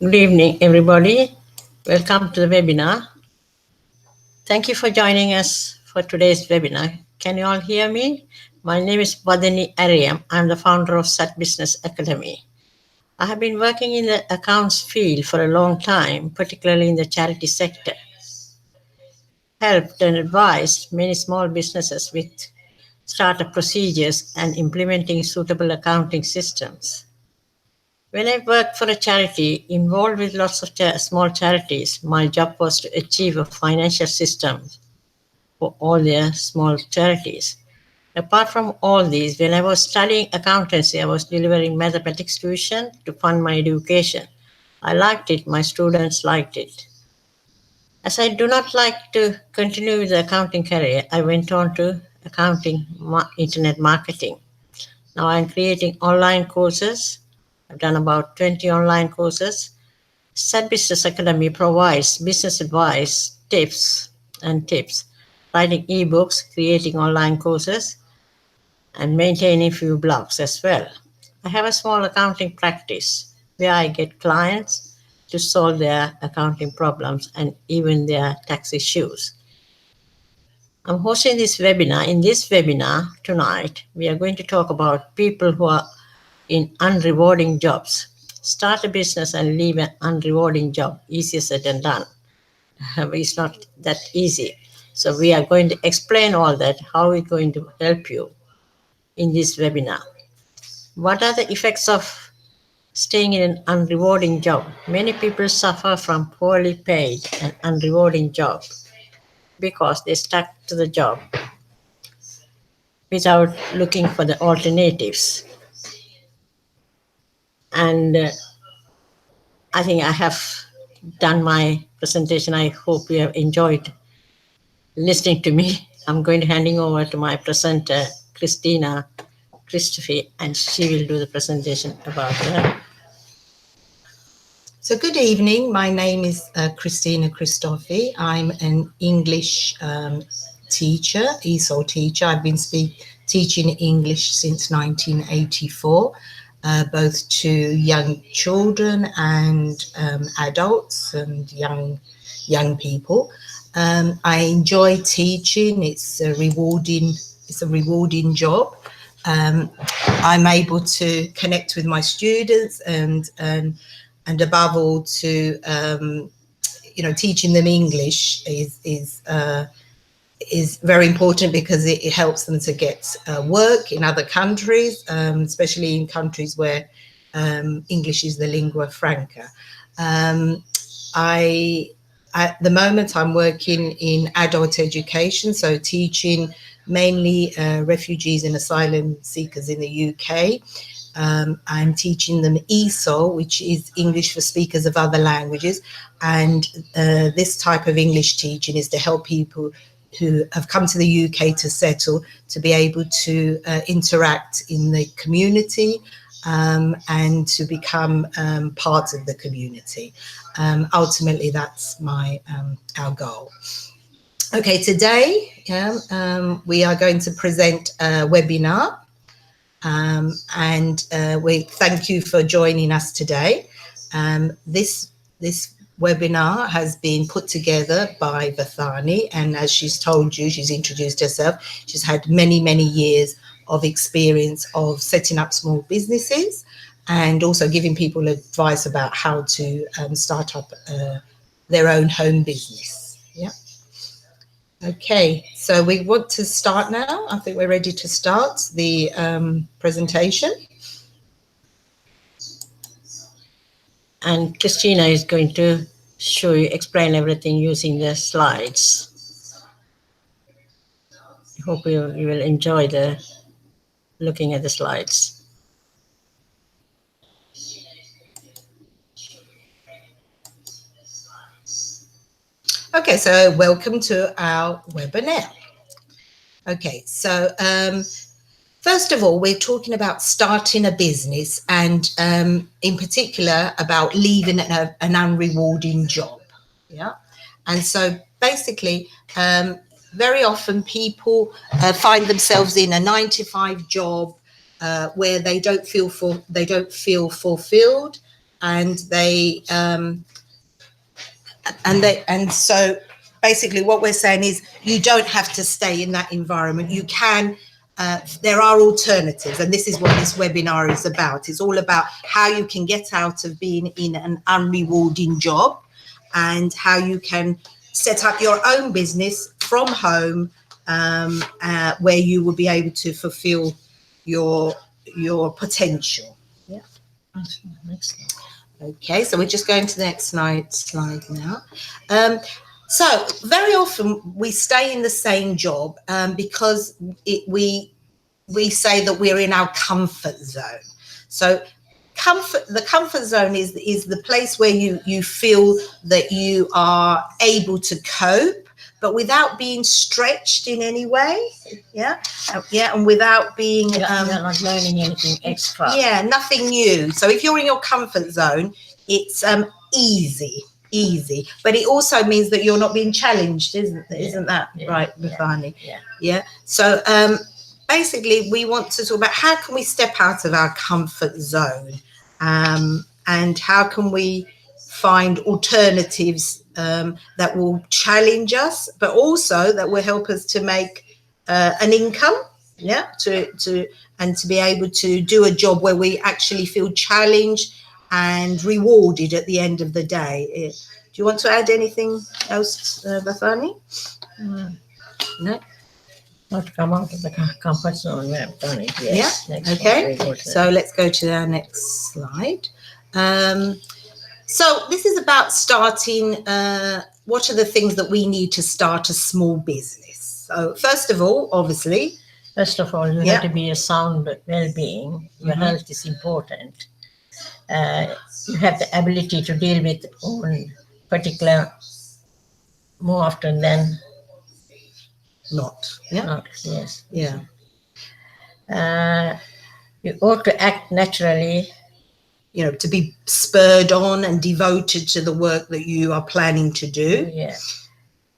Good evening, everybody. Welcome to the webinar. Thank you for joining us for today's webinar. Can you all hear me? My name is Vathani Ariyam. I'm the founder of Sat Business Academy. I have been working in the accounts field for a long time, particularly in the charity sector. Helped and advised many small businesses with startup procedures and implementing suitable accounting systems. When I worked for a charity involved with lots of small charities, my job was to achieve a financial system for all their small charities. Apart from all these, when I was studying accountancy, I was delivering mathematics tuition to fund my education. I liked it, my students liked it. As I do not like to continue with the accounting career, I went on to accounting internet marketing. Now I'm creating online courses. I've done about 20 online courses. Sat Business Academy provides business advice, tips, writing ebooks, creating online courses, and maintaining few blogs as well. I have a small accounting practice where I get clients to solve their accounting problems and even their tax issues. I'm hosting this webinar. In this webinar tonight, we are going to talk about people who are in unrewarding jobs. Start a business and leave an unrewarding job. Easier said than done. It's not that easy. So we are going to explain all that, how it's going to help you in this webinar. What are the effects of staying in an unrewarding job? Many people suffer from poorly paid and unrewarding job because they stuck to the job without looking for the alternatives. And I think I have done my presentation. I hope you have enjoyed listening to me. I'm going to handing over to my presenter, Christina Christofi, and she will do the presentation about her. So good evening. My name is Christina Christofi. I'm an English teacher, ESOL teacher. I've been teaching English since 1984, both to young children and adults and young people. I enjoy teaching. It's a rewarding job. I'm able to connect with my students and above all to teaching them English is very important because it helps them to get work in other countries, especially in countries where English is the lingua franca. At the moment, I'm working in adult education, so teaching mainly refugees and asylum seekers in the UK. I'm teaching them ESOL, which is English for speakers of other languages. And this type of English teaching is to help people who have come to the UK to settle, to be able to interact in the community and to become part of the community. Ultimately, that's our goal. Okay, today we are going to present a webinar. And we thank you for joining us today. This webinar has been put together by Vathani, and as she's told you, she's introduced herself. She's had many years of experience of setting up small businesses and also giving people advice about how to start up their own home business. Yeah. Okay, so we want to start now. I think we're ready to start the presentation. And Christina is going to explain everything using the slides. I hope you will enjoy looking at the slides. Okay, so welcome to our webinar. Okay, so first of all, we're talking about starting a business and in particular about leaving an unrewarding job. Yeah. And so basically, very often people find themselves in a 9-to-5 job where they don't feel fulfilled. and so basically what we're saying is you don't have to stay in that environment. You can, there are alternatives, and this is what this webinar is about. It's all about how you can get out of being in an unrewarding job and how you can set up your own business from home, where you will be able to fulfill your potential. Yeah. Next. Okay, so we're just going to the next slide now. So very often we stay in the same job because we say that we're in our comfort zone. So the comfort zone is the place where you feel that you are able to cope, but without being stretched in any way. Yeah, and without being you're not learning anything extra. Yeah, nothing new. So if you're in your comfort zone, it's easy, but it also means that you're not being challenged, isn't that right, Vathani? Yeah. So basically we want to talk about how can we step out of our comfort zone, and how can we find alternatives that will challenge us, but also that will help us to make an income, to be able to do a job where we actually feel challenged and rewarded at the end of the day. Do you want to add anything else, Vathani? No? Not come out of the comfort zone. We have done it. Yes. Yeah. Okay. So let's go to our next slide. So this is about starting. What are the things that we need to start a small business? So first of all, you have to be a sound well-being. Your health is important. You have the ability to deal with own particular more often than not. Yes. Yeah. You ought to act naturally. To be spurred on and devoted to the work that you are planning to do. Yeah.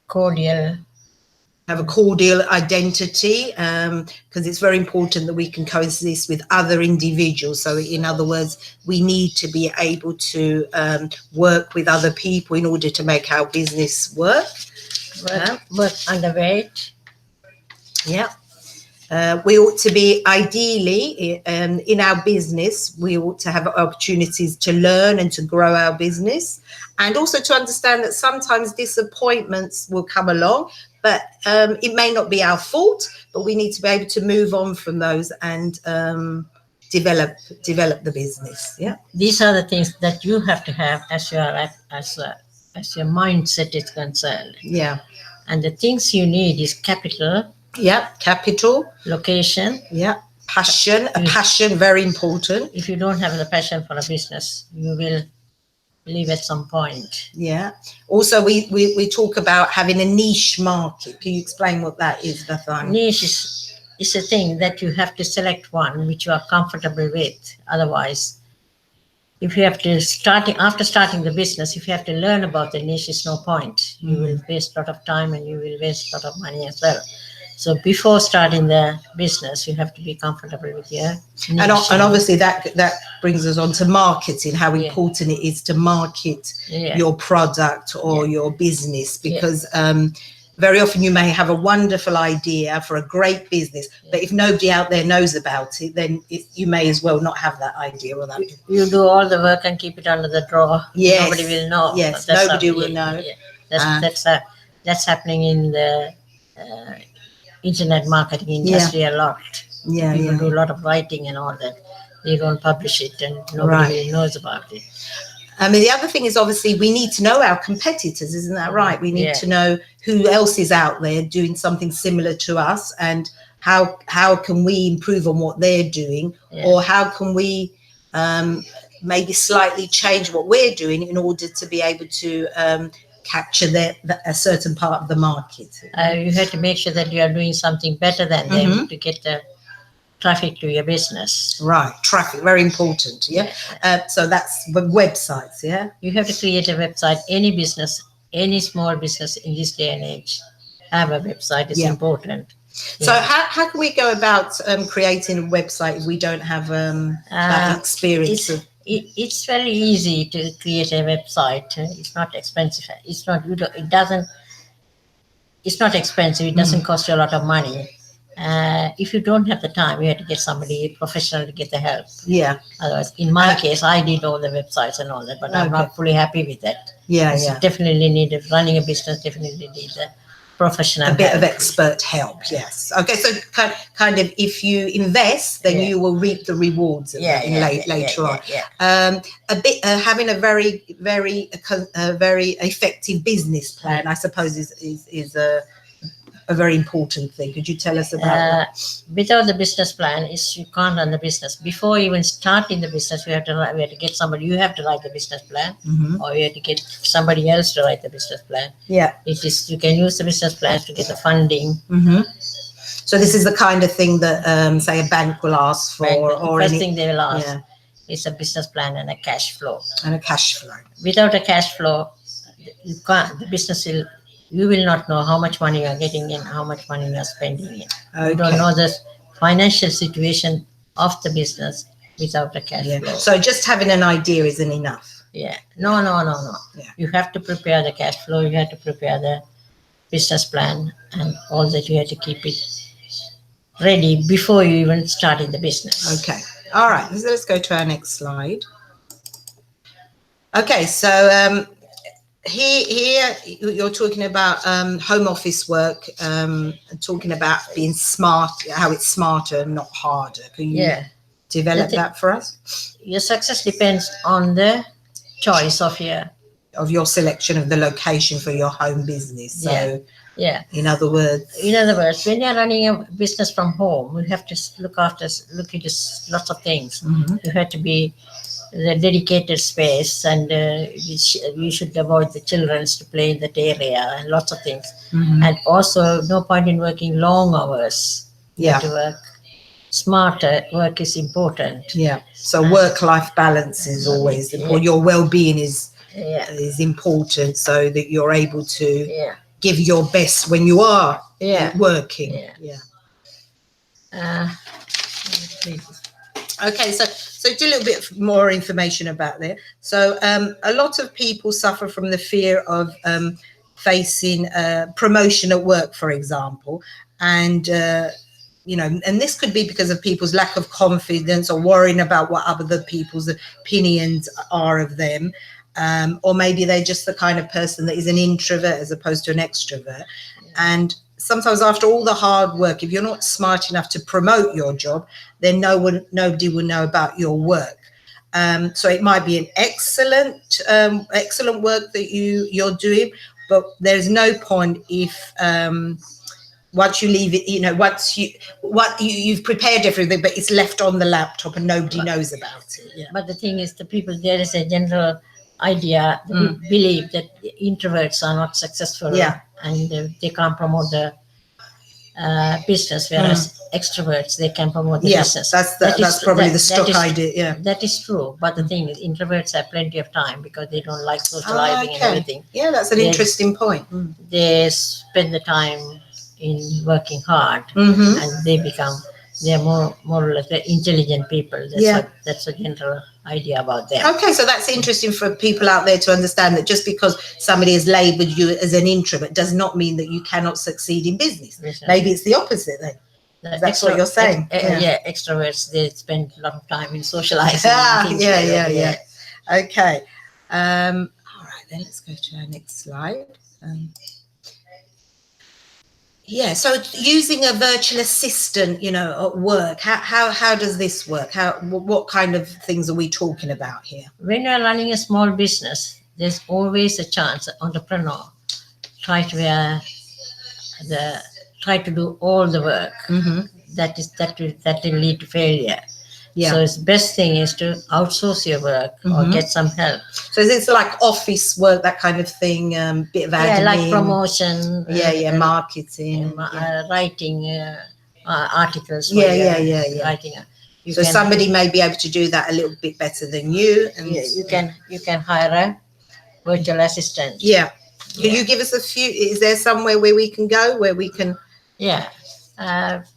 Cordial. Have a cordial identity, because it's very important that we can coexist with other individuals. So in other words, we need to be able to work with other people in order to make our business work. Work underweight. Yeah. We ought to be ideally in our business, we ought to have opportunities to learn and to grow our business, and also to understand that sometimes disappointments will come along, but it may not be our fault, but we need to be able to move on from those and develop the business. Yeah. These are the things that you have to have as your mindset is concerned. Yeah. And the things you need is capital. Yeah, capital. Location. Yeah, passion. Passion, very important. If you don't have the passion for a business, you will leave at some point. Yeah. Also, we talk about having a niche market. Can you explain what that is, Vathani? Niche is a thing that you have to select one which you are comfortable with. Otherwise, if you have to after starting the business, if you have to learn about the niche, it's no point. You will waste a lot of time and you will waste a lot of money as well. So before starting the business, you have to be comfortable with your niche. And obviously that brings us on to marketing, how important it is to market your product or your business, because very often you may have a wonderful idea for a great business, but if nobody out there knows about it, then you may as well not have that idea or that. You do all the work and keep it under the drawer. Yes. Nobody will know. Yes, nobody will know. Yeah. That's happening in the internet marketing industry a lot. Yeah, People do a lot of writing and all that. They don't publish it and nobody really knows about it. I mean, the other thing is obviously we need to know our competitors, isn't that right? We need to know who else is out there doing something similar to us, and how can we improve on what they're doing, or how can we maybe slightly change what we're doing in order to be able to capture a certain part of the market. You have to make sure that you are doing something better than them to get the traffic to your business. Right, traffic, very important. Yeah. So that's the websites. Yeah. You have to create a website. Any business, any small business in this day and age, have a website. It's important. So how can we go about creating a website if we don't have that experience? it's very easy to create a website. It's not expensive. It's not. It doesn't. It's not expensive. It doesn't cost you a lot of money. If you don't have the time, you have to get somebody professional to get the help. Yeah. Otherwise, in my case, I did all the websites and all that, but I'm not fully happy with that. Yeah, It's yeah. definitely needed. Running a business definitely needs a professional A bit help. of expert help, yes. Okay, so kind of if you invest, then you will reap the rewards of that later on. A bit having a very effective business plan, I suppose, is a very important thing. Could you tell us about that? Without the business plan, you can't run the business. Before even starting the business, we have to get somebody. You have to write the business plan, or you have to get somebody else to write the business plan. Yeah, you can use the business plans to get the funding. So this is the kind of thing that, say, a bank will ask for, or first thing they will ask is a business plan and a cash flow. And a cash flow. Without a cash flow, you can't. The business will. You will not know how much money you are getting in, how much money you are spending in. Okay. You don't know the financial situation of the business without a cash flow. So just having an idea isn't enough. Yeah. No. Yeah. You have to prepare the cash flow. You have to prepare the business plan and all that. You have to keep it ready before you even started the business. Okay. All right. Let's go to our next slide. Okay. So here you're talking about home office work, talking about being smart, how it's smarter and not harder. Can you develop that for us? Your success depends on the choice of your selection of the location for your home business. So in other words, when you're running a business from home, you have to look into lots of things. You have to be the dedicated space, and you should avoid the children to play in that area and lots of things. And also, no point in working long hours. You have to work smarter. Work is important. So work-life balance is always important. Your well-being is important, so that you're able to give your best when you are working. Okay, so do a little bit more information about that. So a lot of people suffer from the fear of facing promotion at work, for example, and and this could be because of people's lack of confidence or worrying about what other people's opinions are of them. Or maybe they're just the kind of person that is an introvert as opposed to an extrovert. And sometimes after all the hard work, if you're not smart enough to promote your job, then nobody will know about your work. So it might be an excellent work that you're doing, but there's no point if once you leave it, you've prepared everything, but it's left on the laptop and nobody knows about it. But the thing is, there is a general idea, belief that introverts are not successful, and they can't promote the business, whereas extroverts, they can promote the business. That's probably the stock idea. That is true, but the thing is, introverts have plenty of time because they don't like socializing and everything. That's an interesting point. They spend the time in working hard, and they're more or less intelligent people. That's a general idea about them. Okay, so that's interesting for people out there to understand that just because somebody has labelled you as an introvert does not mean that you cannot succeed in business. Maybe it's the opposite then. That's what you're saying. Extroverts, they spend a lot of time in socializing. Okay. All right, then let's go to our next slide. So using a virtual assistant, at work, how does this work? What kind of things are we talking about here? When you're running a small business, there's always a chance an entrepreneur try to do all the work. That will lead to failure. So the best thing is to outsource your work or get some help. So it's like office work, that kind of thing, bit of admin. Like promotion. Marketing. Writing articles. Writing. So somebody may be able to do that a little bit better than you. And you can hire a virtual assistant. Can you give us a few? Is there somewhere where we can go where we can?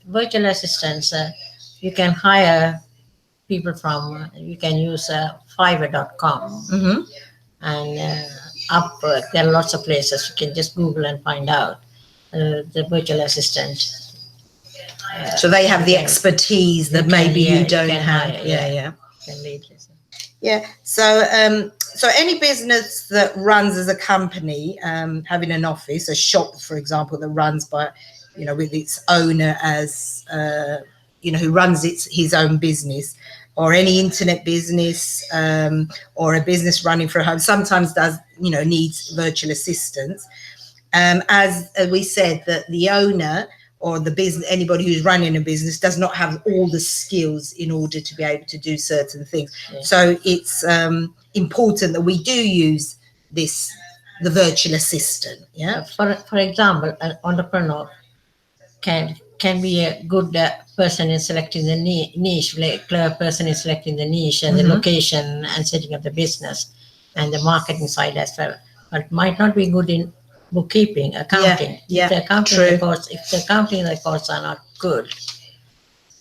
Virtual assistants. You can hire people from, you can use fiverr.com Mm-hmm. and Upwork. There are lots of places. You can just Google and find out the virtual assistant. So they have the can- expertise that you can- maybe yeah, you you don't can have. hire, Yeah, yeah. yeah. Can lead this. Yeah. So any business that runs as a company, having an office, a shop, for example, that runs by, with its owner as, who runs his own business, or any internet business, or a business running for a home, sometimes needs virtual assistants. As we said, that the owner or the business, anybody who's running a business, does not have all the skills in order to be able to do certain things. Yeah. So it's important that we do use the virtual assistant. Yeah. For example, an entrepreneur can be a good person in selecting the niche, like clever person in selecting the niche and the location and setting up the business and the marketing side as well. But might not be good in bookkeeping, accounting. Yeah, If the accounting true. records are not good,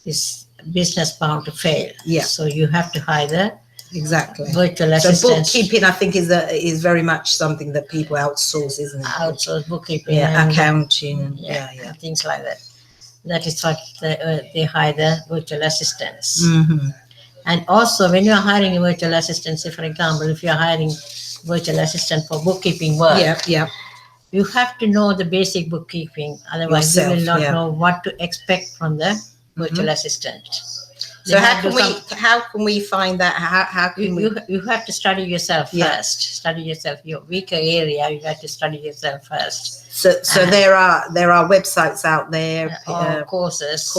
this business bound to fail. Yeah. So you have to hire the Exactly. virtual So assistants. bookkeeping, I think, is very much something that people outsource, isn't it? Outsource bookkeeping. Yeah, and, accounting. yeah, Yeah. things like that. That is what they hire the virtual assistants. Mm-hmm. And also, when you are hiring a virtual assistant, say for example, if you are hiring virtual assistant for bookkeeping work, Yeah. you have to know the basic bookkeeping. Otherwise, you will Yourself, not know what to expect from the virtual assistant. So how can we find that? How can you have to study yourself Yeah. first. Study yourself. Your weaker area, you have to study yourself first. So there are websites out there, Or courses.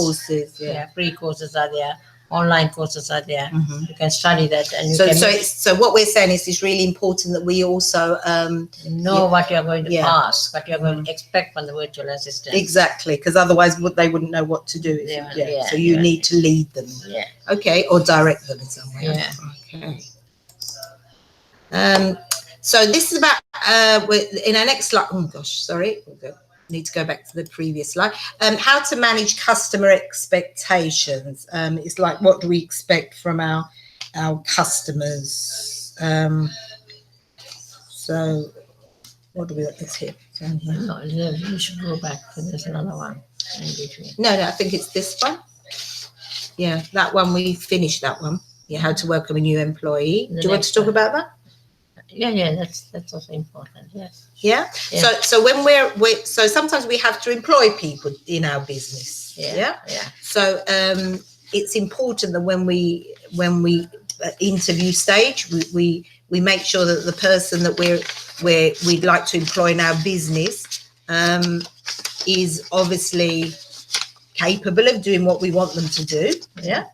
Yeah. Free courses are there. Online courses are there. Mhm. You can study that, and you So can so what we're saying is it's really important that we also know what you're going to Yeah. ask, what you're going to expect from the virtual assistant. exactly, because otherwise they wouldn't know what to do. So you need to lead them. Yeah. Okay, or direct them in some way. Yeah. Okay. So this is about in our next slide. Oh gosh, sorry. Need to go back to the previous slide. How to manage customer expectations. It's like, what do we expect from our customers? So what do we got this here? Down here? No, you should go back. There's another one in between. No, I think it's this one. Yeah, that one, we finished that one. Yeah, how to welcome a new employee. Do you want to talk about that? Yeah, that's also important. Yes. Yeah. So when so sometimes we have to employ people in our business. Yeah. So it's important that when we interview stage, we make sure that the person that we'd like to employ in our business is obviously capable of doing what we want them to do. Yeah.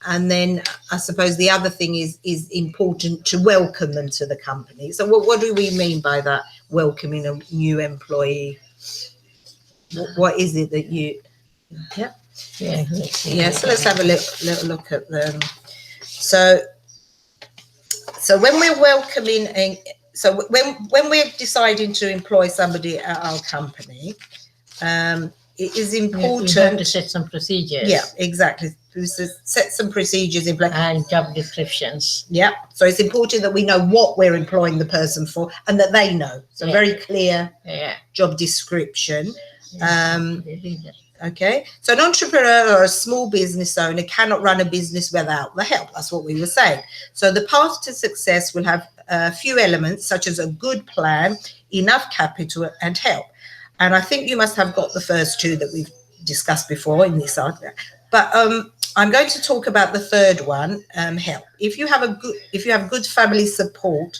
And then I suppose the other thing is important to welcome them to the company. So what do we mean by that, welcoming a new employee? What is it that you? Yeah. So let's have a little look at them. So when we're welcoming, so when we're deciding to employ somebody at our company, it is important. We have to set some procedures. Yeah, exactly. Set some procedures in place. And job descriptions. Yeah. So it's important that we know what we're employing the person for and that they know. So very clear job description. Okay. So an entrepreneur or a small business owner cannot run a business without the help. That's what we were saying. So the path to success will have a few elements, such as a good plan, enough capital, and help. And I think you must have got the first two that we've discussed before in this article. But I'm going to talk about the third one, help. If you have good family support,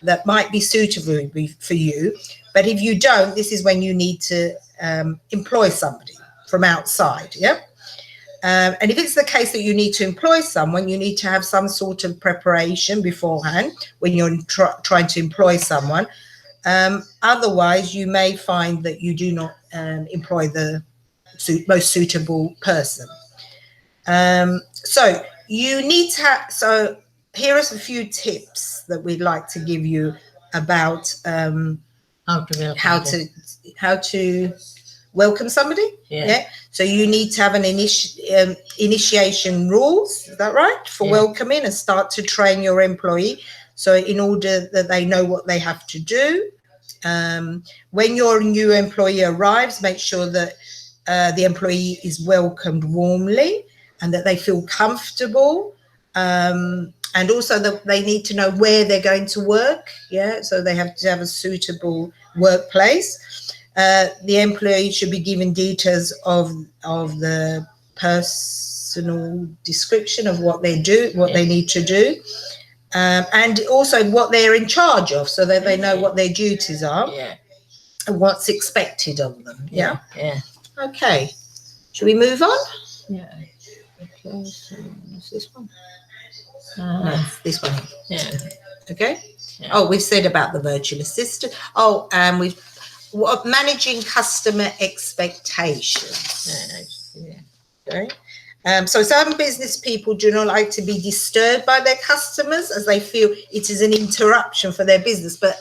that might be suitable for you. But if you don't, this is when you need to employ somebody from outside. Yeah. And if it's the case that you need to employ someone, you need to have some sort of preparation beforehand when you're trying to employ someone. Otherwise, you may find that you do not employ the most suitable person. So you need to have, so here are a few tips that we'd like to give you about how to welcome somebody. Yeah. So you need to have an initiation rules, is that right, for welcoming, and start to train your employee. So in order that they know what they have to do. When your new employee arrives, make sure that the employee is welcomed warmly and that they feel comfortable. And also that they need to know where they're going to work. So they have to have a suitable workplace. The employee should be given details of the personal description of what they do, what they need to do, and also what they're in charge of, so that they know what their duties are and what's expected of them. Yeah. Okay. Should we move on? Yeah. Okay. So what's this one? No, it's this one. Yeah. Okay. Yeah. Oh, we've said about the virtual assistant. Oh, and we've managing customer expectations. Okay. So some business people do not like to be disturbed by their customers, as they feel it is an interruption for their business. But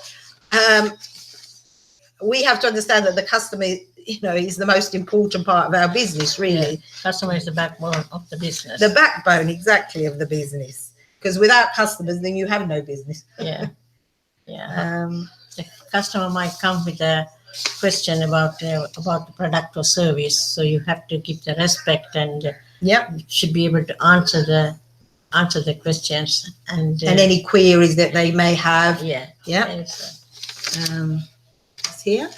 we have to understand that the customer, is the most important part of our business, really. Customer is the backbone of the business. The backbone, exactly, of the business. Because without customers, then you have no business. The customer might come with a question about the product or service, so you have to give the respect and should be able to answer the questions and any queries that they may have. It's here.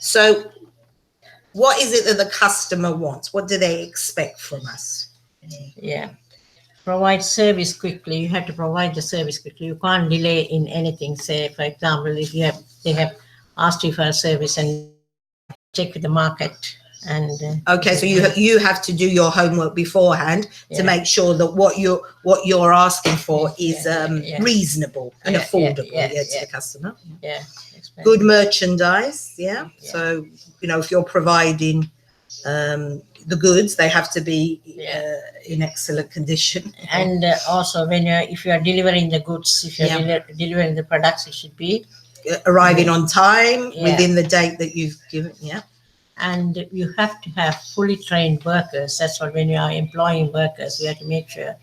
So what is it that the customer wants? What do they expect from us? Provide service quickly. You have to provide the service quickly. You can't delay in anything. Say, for example, if they have asked you for a service and check with the market. And so you have to do your homework beforehand to make sure that what you're asking for is reasonable and affordable to the customer. Good merchandise. So if you're providing the goods, they have to be in excellent condition. And also if you are delivering the goods, if you're delivering the products, it should be arriving on time within the date that you've given. And you have to have fully trained workers. That's what, when you are employing workers, you have to make sure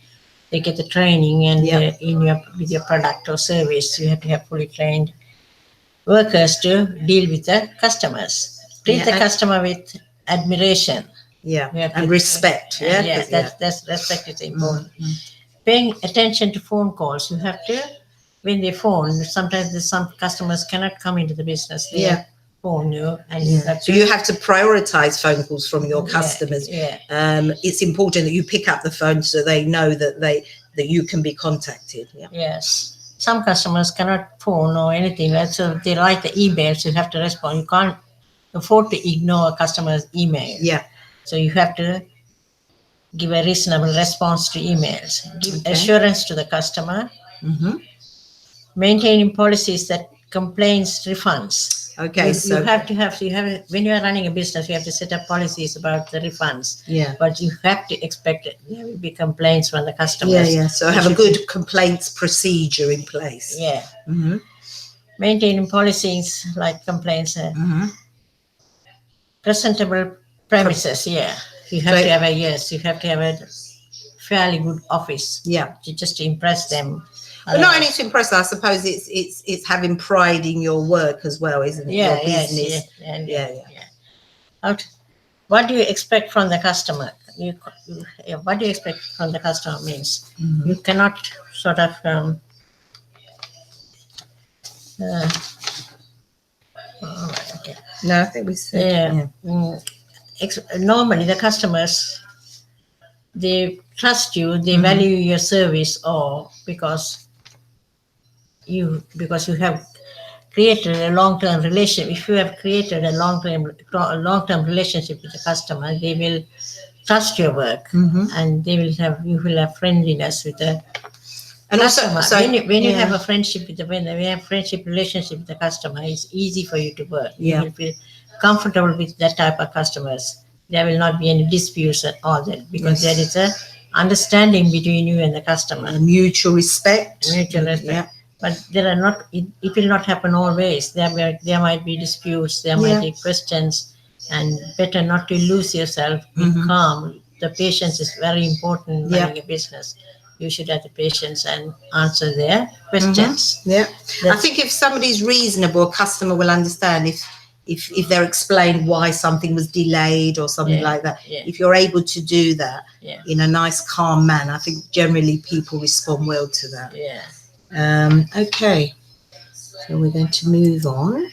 they get the training, and with your product or service, you have to have fully trained workers to deal with the customers. Treat the customer with admiration. And respect. That's respect is important. Paying attention to phone calls. You have to, when they phone, sometimes some customers cannot come into the business. They phone you, and so you have to prioritize phone calls from your customers. It's important that you pick up the phone so they know that you can be contacted. Yes. Some customers cannot phone or anything, so they write the emails. You have to respond. You can't afford to ignore a customer's email. So you have to give a reasonable response to emails. Give assurance to the customer. Maintaining policies that complaints refunds. So you have when you are running a business, you have to set up policies about the refunds. But you have to expect there will be complaints from the customers. So have a good complaints procedure in place. Maintaining policies like complaints. Presentable premises. You have to have you have to have a fairly good office. Just to impress them. But not only to impress, I suppose it's having pride in your work as well, isn't it? Your business. What do you expect from the customer? What do you expect from the customer means you cannot sort of No, I think we said. Normally the customers, they trust you, they value your service, or because you have created a long-term relationship. If you have created a long-term relationship with the customer, they will trust your work, and you will have friendliness with the customer. When you have a friendship relationship with the customer, it's easy for you to work. You will feel comfortable with that type of customers. There will not be any disputes at all that, because there is a understanding between you and the customer. Mutual respect. But there are not. It will not happen always. There might be disputes. There might be questions, and better not to lose yourself. Be calm. The patience is very important in running a business. You should have the patience and answer their questions. Yeah, I think if somebody's reasonable, a customer will understand if they're explained why something was delayed or something like that. If you're able to do that in a nice, calm manner, I think generally people respond well to that. Okay, so we're going to move on.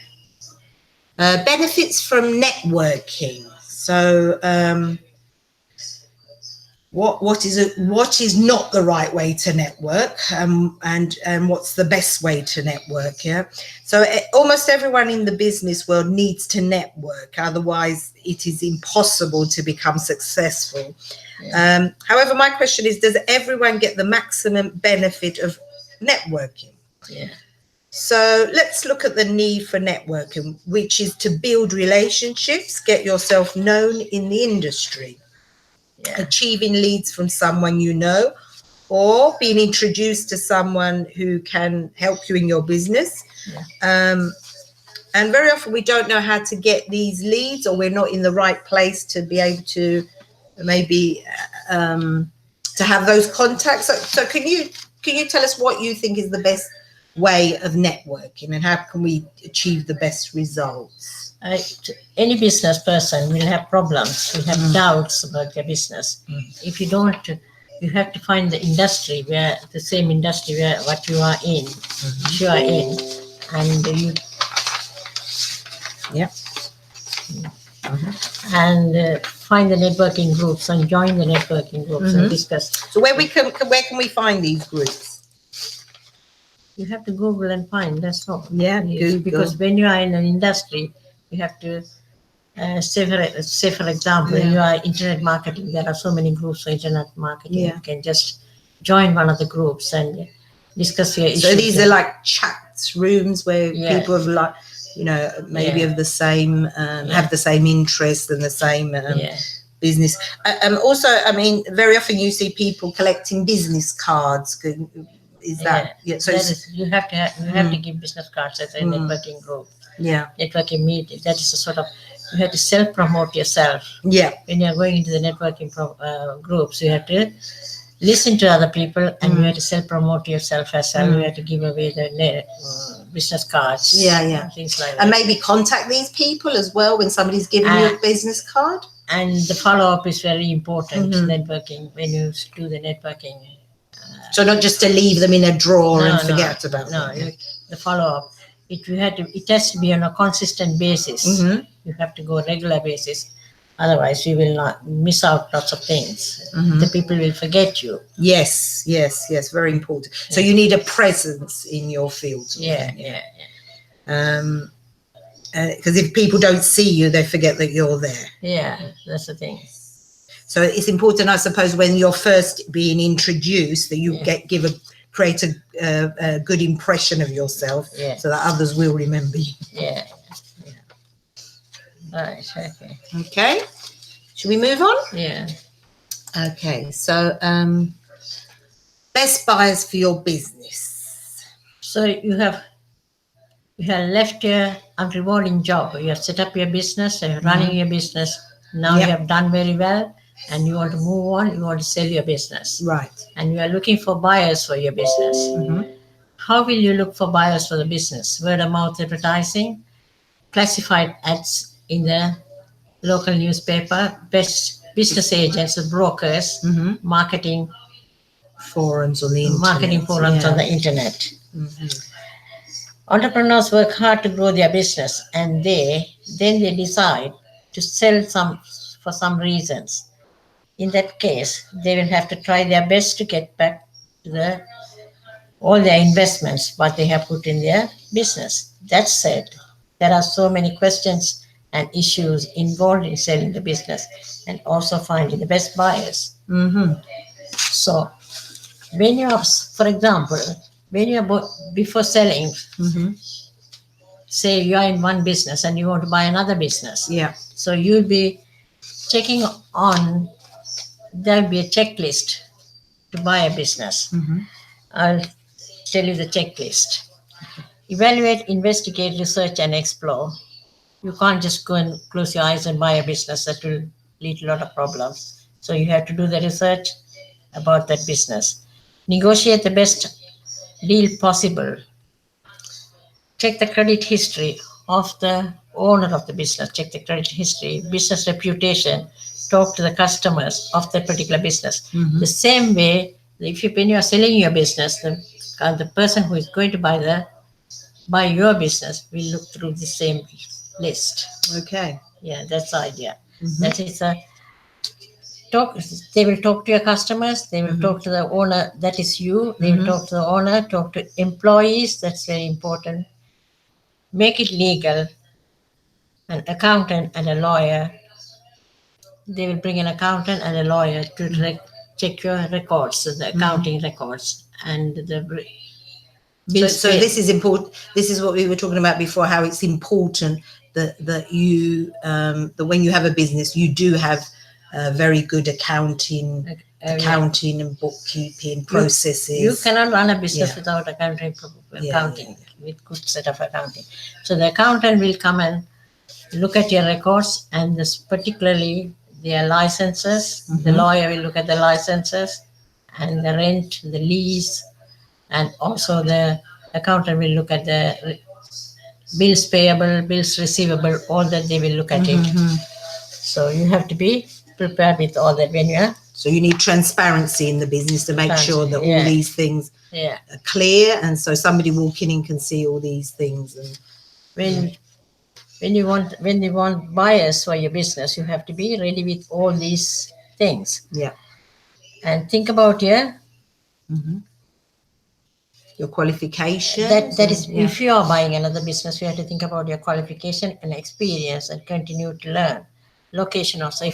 Benefits from networking. So what is not the right way to network, and what's the best way to network? So almost everyone in the business world needs to network, otherwise it is impossible to become successful. However, my question is, does everyone get the maximum benefit of networking? So let's look at the need for networking, which is to build relationships, get yourself known in the industry. Achieving leads from someone you know, or being introduced to someone who can help you in your business. And very often we don't know how to get these leads, or we're not in the right place to be able to maybe to have those contacts. So can you tell us what you think is the best way of networking, and how can we achieve the best results? Any business person will have problems, will have doubts about their business. If you don't, you have to find the industry where the same industry where what you are in, you are in, and you, and find the networking groups and join the networking groups and discuss. So where can we find these groups? You have to Google and find. That's all. Google. Because when you are in an industry, you have to say for example, when you are internet marketing, there are so many groups for internet marketing. You can just join one of the groups and discuss your issues. So these are like chat rooms where people have, like, maybe of the same have the same interest and the same business. Also, I mean, very often you see people collecting business cards. Is that so? You have to give business cards as a networking group. Networking meeting. That is a sort of, you have to self-promote yourself. When you are going into the networking groups, you have to listen to other people, and you have to self-promote yourself as well. You have to give away the business cards. Things like that. And maybe contact these people as well when somebody's giving you a business card. And the follow-up is very important. Networking, when you do the networking. So not just to leave them in a drawer and forget about them. The follow-up. It has to be on a consistent basis. You have to go regular basis. Otherwise, you will not miss out lots of things. The people will forget you. Yes, very important. So you need a presence in your field. Because if people don't see you, they forget that you're there. That's the thing. So it's important, I suppose, when you're first being introduced, that you create a good impression of yourself, so that others will remember you. Right. Okay. Should we move on? Okay. So best buyers for your business. So you have left your unrewarding job. You have set up your business. You're running your business. Now you have done very well, and you want to move on. You want to sell your business. Right. And you are looking for buyers for your business. How will you look for buyers for the business? Word of mouth advertising, classified ads in the local newspaper, best business agents, brokers, marketing forums on the internet. On the internet. Entrepreneurs work hard to grow their business, and then they decide to sell for some reasons. In that case, they will have to try their best to get back to all their investments, what they have put in their business. That said, there are so many questions and issues involved in selling the business, and also finding the best buyers. So when you are, for example, before selling, say you are in one business and you want to buy another business. So you'll be checking on, there'll be a checklist to buy a business. tell you the checklist. Evaluate, investigate, research, and explore. You can't just go and close your eyes and buy a business. That will lead to a lot of problems. So you have to do the research about that business. Negotiate the best deal possible. Check the credit history of the owner of the business. Check the credit history, business reputation. Talk to the customers of that particular business. The same way, if you when you are selling your business, the person who is going to buy your business will look through the same list. Okay. Yeah, that's the idea. That is a talk. They will talk to your customers. They will talk to the owner. That is you. They will talk to the owner. Talk to employees. That's very important. Make it legal. An accountant and a lawyer. They will bring an accountant and a lawyer to check your records, the accounting records, and the So this is important. This is what we were talking about before. How it's important that you that when you have a business, you do have very good accounting and bookkeeping processes. You cannot run a business without accounting with good set of accounting. So the accountant will come and look at your records and this particularly their licenses. The lawyer will look at the licenses and the rent, the lease, and also the accountant will look at the bills payable, bills receivable, all that they will look at it. So you have to be prepared with all that when you are. So you need transparency in the business to make sure that all these things are clear, and so somebody walking in can see all these things. And when you want buyers for your business, you have to be ready with all these things. Yeah. And think about your qualification. That is, if you are buying another business, you have to think about your qualification and experience and continue to learn. Location also,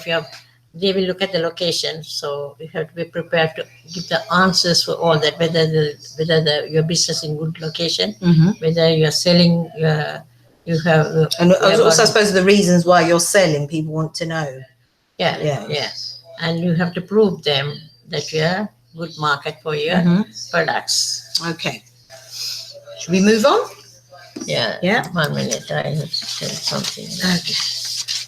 they will look at the location, so you have to be prepared to give the answers for all that. Whether your business in good location, whether you are selling, you have. And also, I suppose the reasons why you're selling, people want to know. Yeah. And you have to prove them that you are good market for your products. Okay. Should we move on? Yeah. 1 minute. I have to tell something. Okay.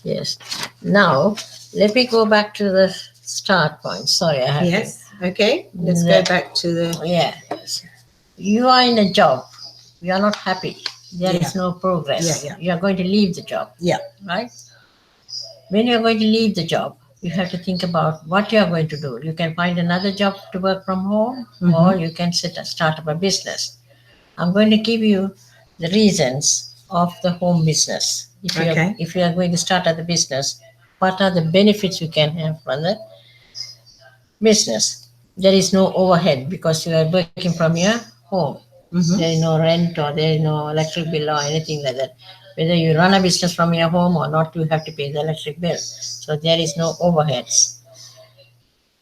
Yes. Now, let me go back to the start point. Sorry, I have Yes. Okay. Let's go back to the. Yes. You are in a job. You are not happy. There is no progress. You are going to leave the job. Yeah. Right? When you are going to leave the job, you have to think about what you are going to do. You can find another job to work from home, or you can start up a business. I'm going to give you the reasons of the home business. If you are going to start up the business, what are the benefits you can have from the business? There is no overhead because you are working from your home. There is no rent or there is no electric bill or anything like that. Whether you run a business from your home or not, you have to pay the electric bill. So there is no overheads.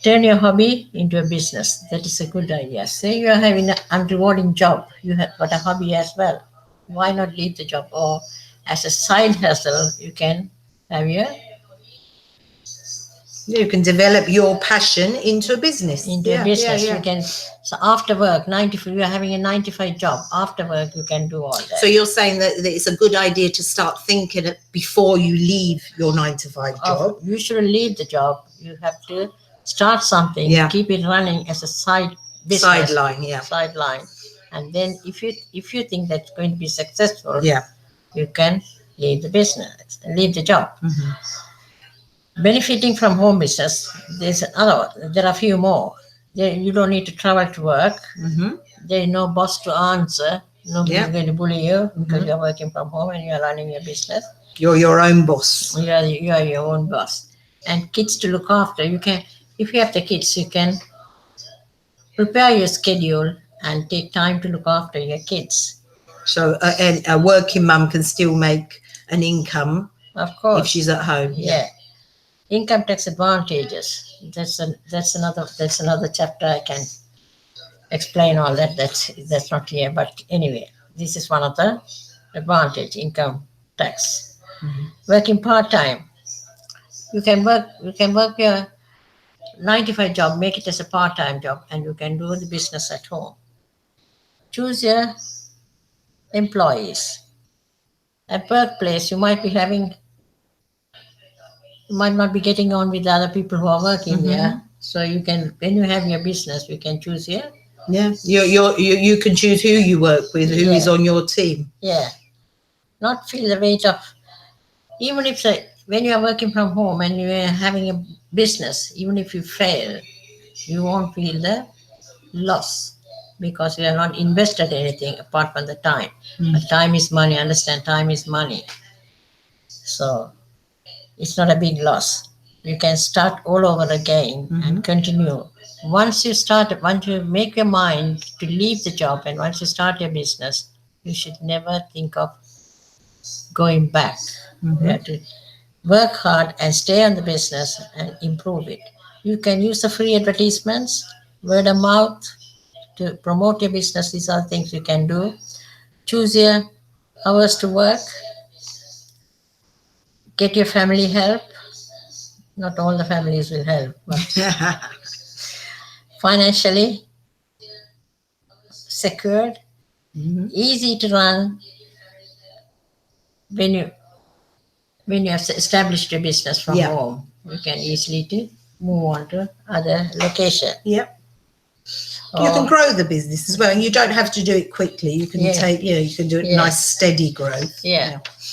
Turn your hobby into a business. That is a good idea. Say you are having an unrewarding job. You have got a hobby as well. Why not leave the job? Or as a side hustle, you can have you can develop your passion into a business. You can. So after work, you are having a 9 to 5 job. After work, you can do all that. So you're saying that it's a good idea to start thinking before you leave your 9 to 5 job. You should leave the job. You have to start something. Keep it running as a side business. Sideline. And then if you think that's going to be successful, you can leave the business, leave the job. Benefiting from home business, there are a few more. You don't need to travel to work. There is no boss to answer. Nobody is going to bully you because you are working from home and you are running your business. You're your own boss. You are your own boss. And kids to look after. If you have the kids, you can prepare your schedule and take time to look after your kids. So a working mum can still make an income, of course, if she's at home. Yeah. Income tax advantages. That's another chapter. I can explain all that. That's not here. But anyway, this is one of the advantage, income tax. Working part time. You can work your 9 to 5 job, make it as a part time job, and you can do the business at home. choose your employees. At workplace, you might not be getting on with the other people who are working there. So you can, when you have your business, you can choose your Yeah, you can choose who you work with, who is on your team. not feel the weight of, even if when you are working from home and you are having a business, even if you fail, you won't feel the loss because you have not invested anything apart from the time. But time is money. Understand, time is money. So it's not a big loss. You can start all over again and continue. Once you make your mind to leave the job and once you start your business, you should never think of going back. You have to work hard and stay on the business and improve it. You can use the free advertisements, word of mouth to promote your business. These are things you can do. Choose your hours to work. Get your family help. Not all the families will help, but financially secured, easy to run when you have established your business from home. You can easily to move on to other location. Yep. You can grow the business as well, and you don't have to do it quickly. You can you can do it nice, steady growth.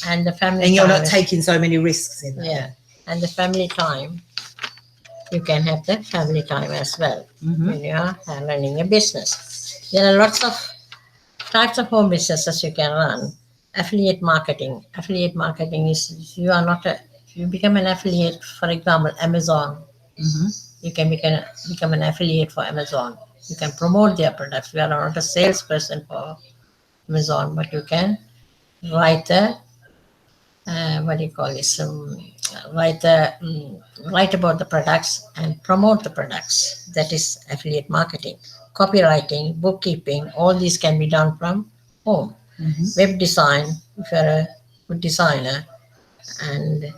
And the family. And you're not taking so many risks in that. And the family time. You can have the family time as well when you are running a business. There are lots of types of home businesses you can run. Affiliate marketing. Affiliate marketing is you become an affiliate, for example, Amazon. You can become an affiliate for Amazon. You can promote their products. You are not a salesperson for Amazon, but you can write what do you call this? Write about the products and promote the products. That is affiliate marketing. Copywriting, bookkeeping, all these can be done from home. Web design, if you're a good designer, and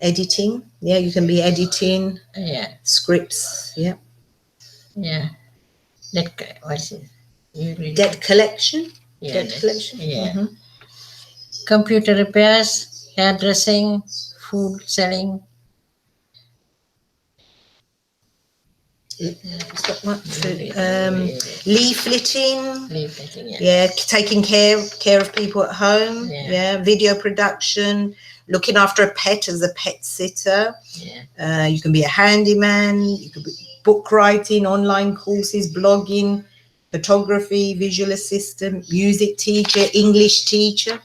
editing. Yeah, you can be editing. Scripts. Debt collection. Debt collection. Computer repairs, hairdressing, food selling. Leafleting. Taking care of people at home. Video production, looking after a pet as a pet sitter. You can be a handyman. You could be book writing, online courses, blogging, photography, visual assistant, music teacher, English teacher.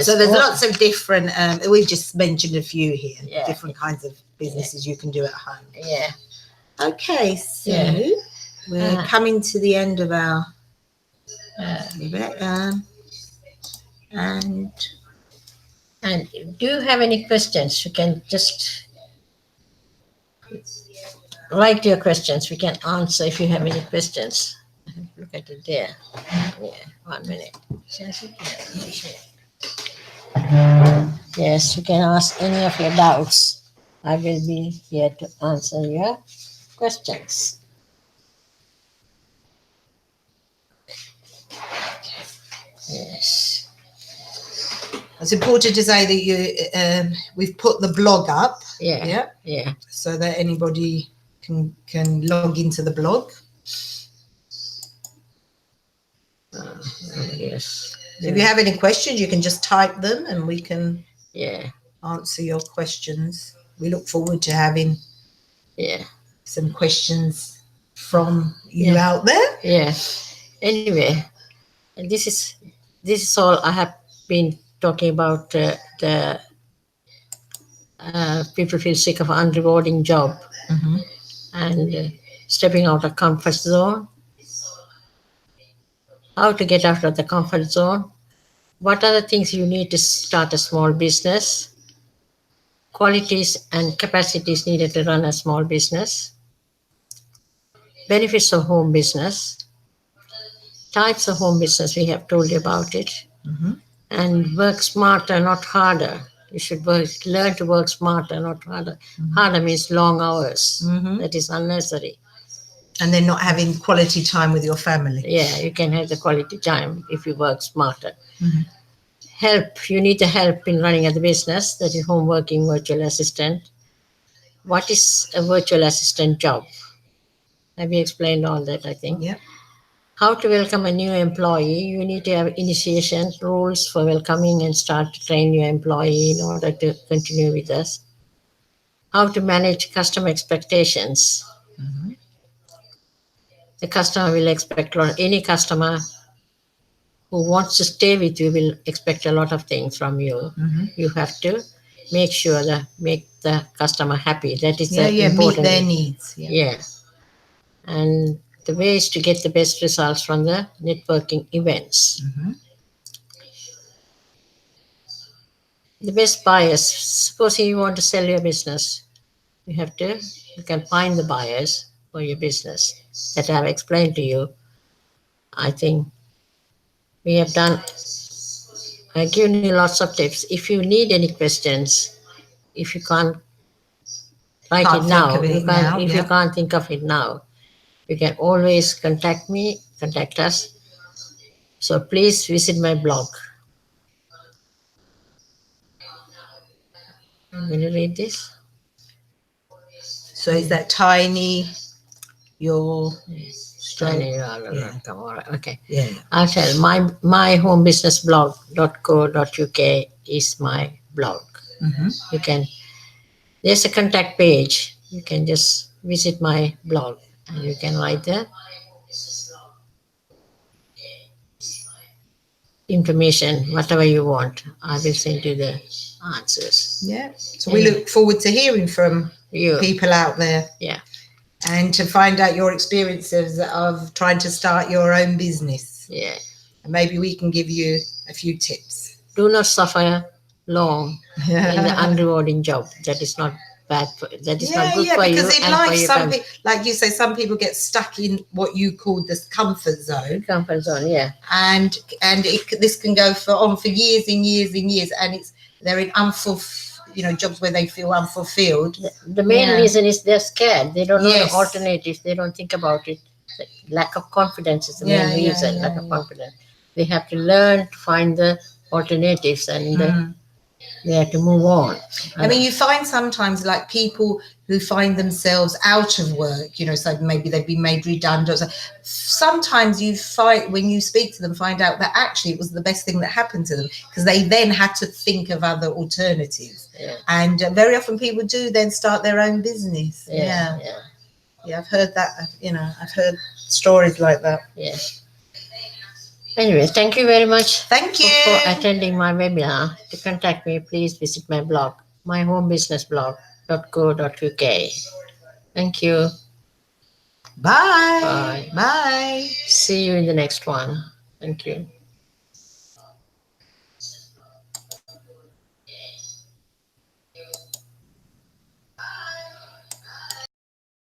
So there's lots of different, we've just mentioned a few here, different kinds of businesses you can do at home. Okay, so we're coming to the end of our and do you have any questions? You can just write your questions. We can answer if you have any questions. Look at it there. 1 minute. Yes, you can ask any of your doubts. I will be here to answer your questions. Yes. It's important to say that we've put the blog up. So that anybody can log into the blog. Yes. So if you have any questions, you can just type them and we can answer your questions. We look forward to having some questions from you out there. Anyway, this is all I have been talking about. The people feel sick of unrewarding job and stepping out of comfort zone. How to get out of the comfort zone. What are the things you need to start a small business? Qualities and capacities needed to run a small business. Benefits of home business. Types of home business, we have told you about it. And work smarter, not harder. You should learn to work smarter, not harder. Harder means long hours. That is unnecessary. And then not having quality time with your family. Yeah, you can have the quality time if you work smarter. Help. You need the help in running the business. That is home working virtual assistant. What is a virtual assistant job? Have you explained all that, I think? Yeah. How to welcome a new employee. You need to have initiation rules for welcoming and start to train your employee in order to continue with us. How to manage customer expectations. The customer will expect a lot. Any customer who wants to stay with you will expect a lot of things from you. You have to make sure that make the customer happy. That is the meet important their thing. needs. Yeah. And the way is to get the best results from the networking events. The best buyers. Suppose you want to sell your business, you can find the buyers for your business that I have explained to you. I think we have done, I've given you lots of tips. If you need any questions, if you can't write it now, if you can't think of it now, you can always contact us. So please visit my blog. Will you read this? So is that tiny, your Tiny, Yeah. All right, okay. Yeah. I'll tell my home business blog.co.uk is my blog. You can, there's a contact page. You can just visit my blog and you can write there information, whatever you want. I will send you the answers. Yeah. So we look forward to hearing from You. people out there. Yeah. And to find out your experiences of trying to start your own business. Yeah. And maybe we can give you a few tips. Do not suffer long in the unrewarding job. That is not bad. That is not good for you. Because in life, like you say, some people get stuck in what you call this comfort zone. Comfort zone, yeah. And this can go on for years and years and years, and they're in jobs where they feel unfulfilled. The main reason is they're scared. They don't know the alternatives. They don't think about it. Lack of confidence is the main reason. Lack of confidence. They have to learn to find the alternatives and they have to move on. I mean, you find sometimes like people who find themselves out of work, so maybe they've been made redundant. Sometimes you find, when you speak to them, find out that actually it was the best thing that happened to them because they then had to think of other alternatives. Yeah. And very often people do then start their own business. Yeah, I've heard that, I've heard stories like that. Yeah. Anyway, thank you very much. Thank you for attending my webinar. To contact me, please visit my blog, my home business blog.co.uk. Thank you. Bye. Bye. Bye. See you in the next one. Thank you.